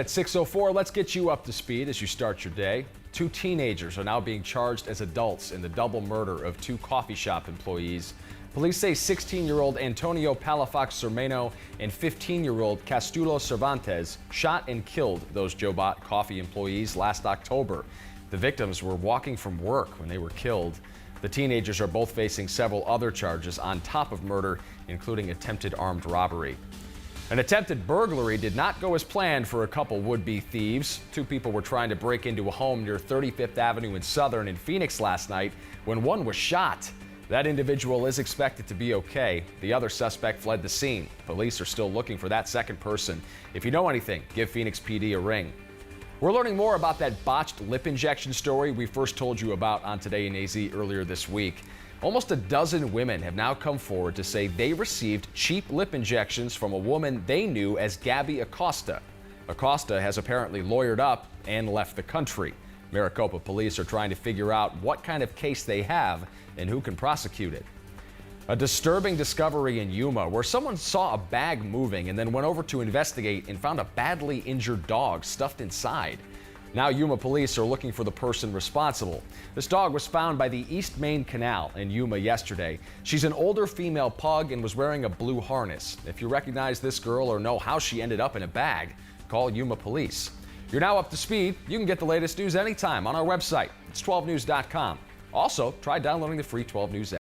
At 6:04, let's get you up to speed as you start your day. Two teenagers are now being charged as adults in the double murder of two coffee shop employees. Police say 16-year-old Antonio Palafox Cermeno and 15-year-old Castulo Cervantes shot and killed those Jobot coffee employees last October. The victims were walking from work when they were killed. The teenagers are both facing several other charges on top of murder, including attempted armed robbery. An attempted burglary did not go as planned for a couple would-be thieves. Two people were trying to break into a home near 35th Avenue and Southern in Phoenix last night when one was shot. That individual is expected to be okay. The other suspect fled the scene. Police are still looking for that second person. If you know anything, give Phoenix PD a ring. We're learning more about that botched lip injection story we first told you about on Today in AZ earlier this week. Almost a dozen women have now come forward to say they received cheap lip injections from a woman they knew as Gabby Acosta. Acosta has apparently lawyered up and left the country. Maricopa police are trying to figure out what kind of case they have and who can prosecute it. A disturbing discovery in Yuma where someone saw a bag moving and then went over to investigate and found a badly injured dog stuffed inside. Now Yuma police are looking for the person responsible. This dog was found by the East Main Canal in Yuma yesterday. She's an older female pug and was wearing a blue harness. If you recognize this girl or know how she ended up in a bag, call Yuma police. You're now up to speed. You can get the latest news anytime on our website. It's 12news.com. Also, try downloading the free 12 News app.